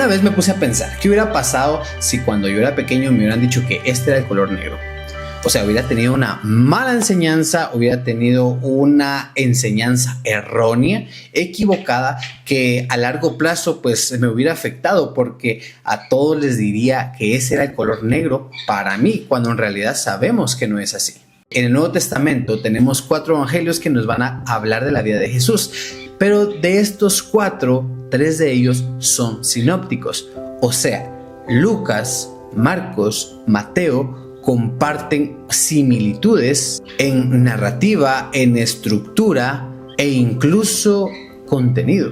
Una vez me puse a pensar, ¿qué hubiera pasado si cuando yo era pequeño me hubieran dicho que este era el color negro? O sea, hubiera tenido una mala enseñanza, hubiera tenido una enseñanza errónea, equivocada, que a largo plazo pues me hubiera afectado, porque a todos les diría que ese era el color negro para mí, cuando en realidad sabemos que no es así. En el Nuevo Testamento tenemos 4 evangelios que nos van a hablar de la vida de Jesús, pero de estos 4, 3 de ellos son sinópticos, o sea, Lucas, Marcos, Mateo comparten similitudes en narrativa, en estructura e incluso contenido.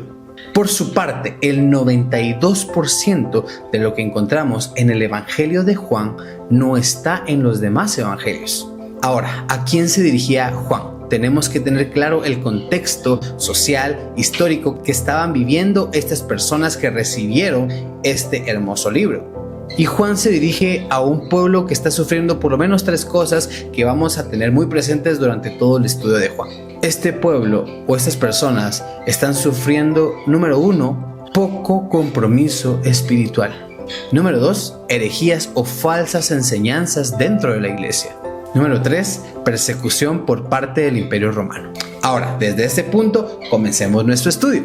Por su parte, el 92% de lo que encontramos en el Evangelio de Juan no está en los demás evangelios. Ahora, ¿a quién se dirigía Juan? Tenemos que tener claro el contexto social, histórico que estaban viviendo estas personas que recibieron este hermoso libro. Y Juan se dirige a un pueblo que está sufriendo por lo menos 3 cosas que vamos a tener muy presentes durante todo el estudio de Juan. Este pueblo o estas personas están sufriendo, número 1, poco compromiso espiritual. Número 2, herejías o falsas enseñanzas dentro de la iglesia. Número 3, persecución por parte del Imperio Romano. Ahora, desde este punto, comencemos nuestro estudio.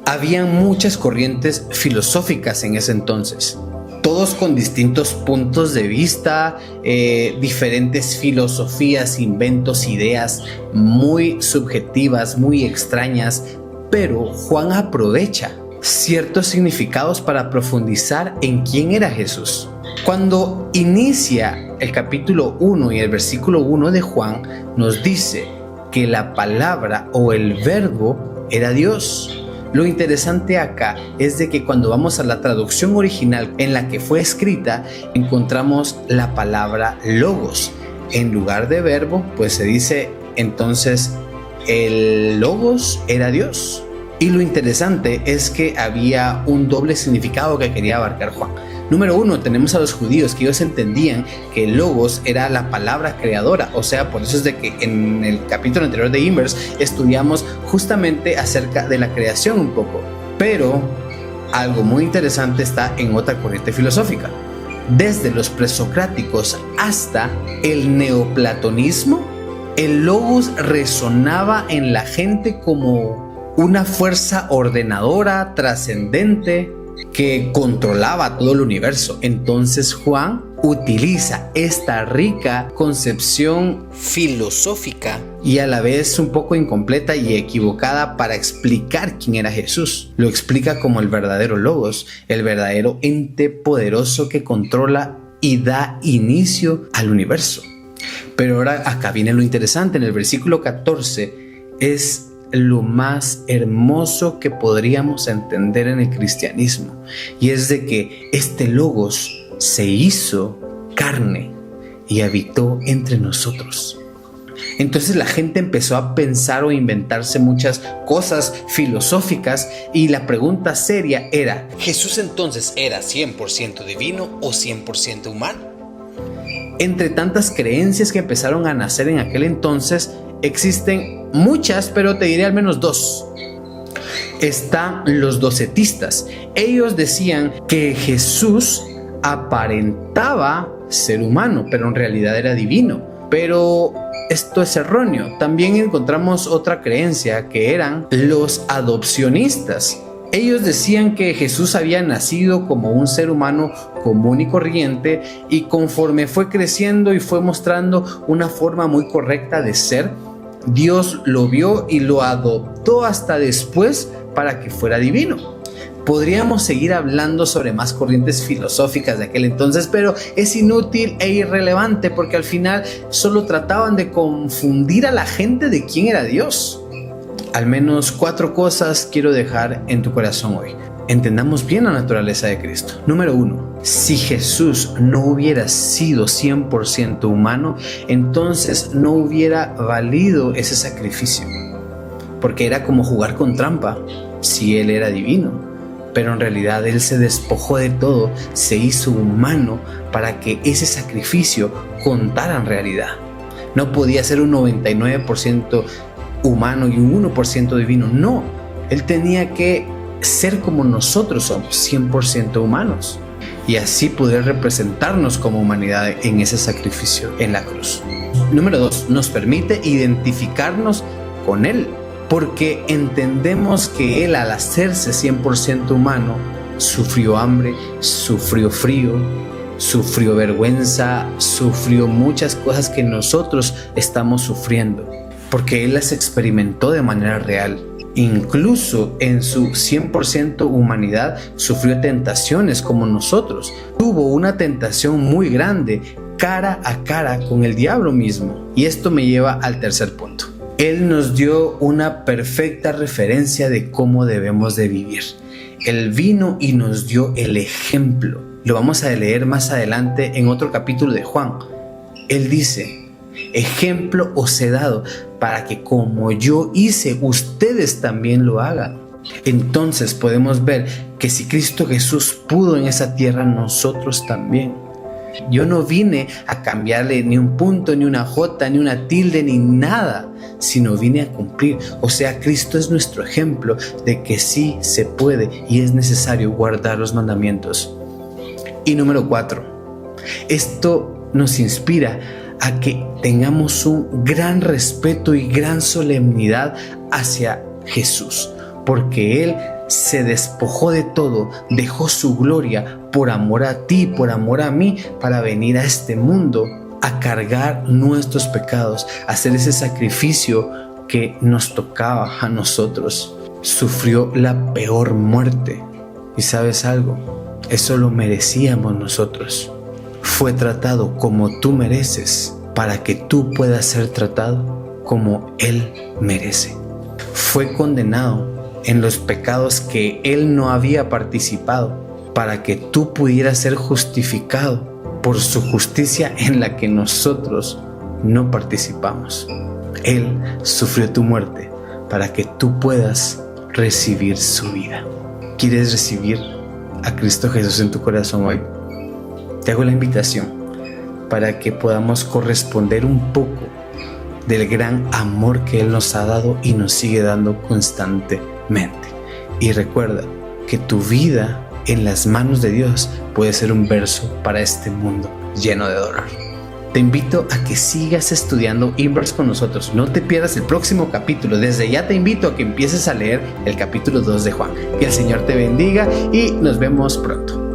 Habían muchas corrientes filosóficas en ese entonces, todos con distintos puntos de vista, diferentes filosofías, inventos, ideas muy subjetivas, muy extrañas, pero Juan aprovecha ciertos significados para profundizar en quién era Jesús. Cuando inicia el capítulo 1 y el versículo 1 de Juan, nos dice que la palabra o el verbo era Dios. Lo interesante acá es de que cuando vamos a la traducción original en la que fue escrita, encontramos la palabra logos. En lugar de verbo, pues se dice entonces el logos era Dios. Y lo interesante es que había un doble significado que quería abarcar Juan. Número 1, tenemos a los judíos, que ellos entendían que logos era la palabra creadora. O sea, por eso es de que en el capítulo anterior de Inverse estudiamos justamente acerca de la creación un poco. Pero algo muy interesante está en otra corriente filosófica. Desde los presocráticos hasta el neoplatonismo, el logos resonaba en la gente como una fuerza ordenadora, trascendente, que controlaba todo el universo. Entonces Juan utiliza esta rica concepción filosófica y a la vez un poco incompleta y equivocada para explicar quién era Jesús. Lo explica como el verdadero logos, el verdadero ente poderoso que controla y da inicio al universo. Pero ahora acá viene lo interesante. En el versículo 14 es lo más hermoso que podríamos entender en el cristianismo, y es de que este logos se hizo carne y habitó entre nosotros. Entonces la gente empezó a pensar o inventarse muchas cosas filosóficas, y la pregunta seria era: ¿Jesús entonces era 100% divino o 100% humano? Entre tantas creencias que empezaron a nacer en aquel entonces, existen muchas, pero te diré al menos 2. Están los docetistas. Ellos decían que Jesús aparentaba ser humano, pero en realidad era divino. Pero esto es erróneo. También encontramos otra creencia, que eran los adopcionistas. Ellos decían que Jesús había nacido como un ser humano común y corriente, y conforme fue creciendo y fue mostrando una forma muy correcta de ser, Dios lo vio y lo adoptó hasta después para que fuera divino. Podríamos seguir hablando sobre más corrientes filosóficas de aquel entonces, pero es inútil e irrelevante, porque al final solo trataban de confundir a la gente de quién era Dios. Al menos 4 cosas quiero dejar en tu corazón hoy. Entendamos bien la naturaleza de Cristo. Número 1. Si Jesús no hubiera sido 100% humano, entonces no hubiera valido ese sacrificio, porque era como jugar con trampa si Él era divino. Pero en realidad Él se despojó de todo, se hizo humano para que ese sacrificio contara en realidad. No podía ser un 99% humano y un 1% divino. No, Él tenía que ser como nosotros somos, 100% humanos, y así poder representarnos como humanidad en ese sacrificio en la cruz. Número 2, nos permite identificarnos con Él, porque entendemos que Él, al hacerse 100% humano, sufrió hambre, sufrió frío, sufrió vergüenza, sufrió muchas cosas que nosotros estamos sufriendo, porque Él las experimentó de manera real. Incluso en su 100% humanidad sufrió tentaciones como nosotros. Tuvo una tentación muy grande, cara a cara con el diablo mismo. Y esto me lleva al tercer punto. Él nos dio una perfecta referencia de cómo debemos de vivir. Él vino y nos dio el ejemplo. Lo vamos a leer más adelante en otro capítulo de Juan. Él dice: ejemplo os he dado para que como yo hice, ustedes también lo hagan. Entonces podemos ver que si Cristo Jesús pudo en esa tierra, nosotros también. Yo no vine a cambiarle ni un punto, ni una jota, ni una tilde, ni nada, sino vine a cumplir. O sea, Cristo es nuestro ejemplo de que sí se puede y es necesario guardar los mandamientos. Y número 4, esto nos inspira a que tengamos un gran respeto y gran solemnidad hacia Jesús, porque Él se despojó de todo, dejó su gloria por amor a ti, por amor a mí, para venir a este mundo a cargar nuestros pecados, a hacer ese sacrificio que nos tocaba a nosotros. Sufrió la peor muerte. ¿Y sabes algo? Eso lo merecíamos nosotros. Fue tratado como tú mereces, para que tú puedas ser tratado como Él merece. Fue condenado en los pecados que Él no había participado, para que tú pudieras ser justificado por su justicia en la que nosotros no participamos. Él sufrió tu muerte para que tú puedas recibir su vida. ¿Quieres recibir a Cristo Jesús en tu corazón hoy? Te hago la invitación para que podamos corresponder un poco del gran amor que Él nos ha dado y nos sigue dando constantemente. Y recuerda que tu vida en las manos de Dios puede ser un verso para este mundo lleno de dolor. Te invito a que sigas estudiando Inverse con nosotros. No te pierdas el próximo capítulo. Desde ya te invito a que empieces a leer el capítulo 2 de Juan. Que el Señor te bendiga y nos vemos pronto.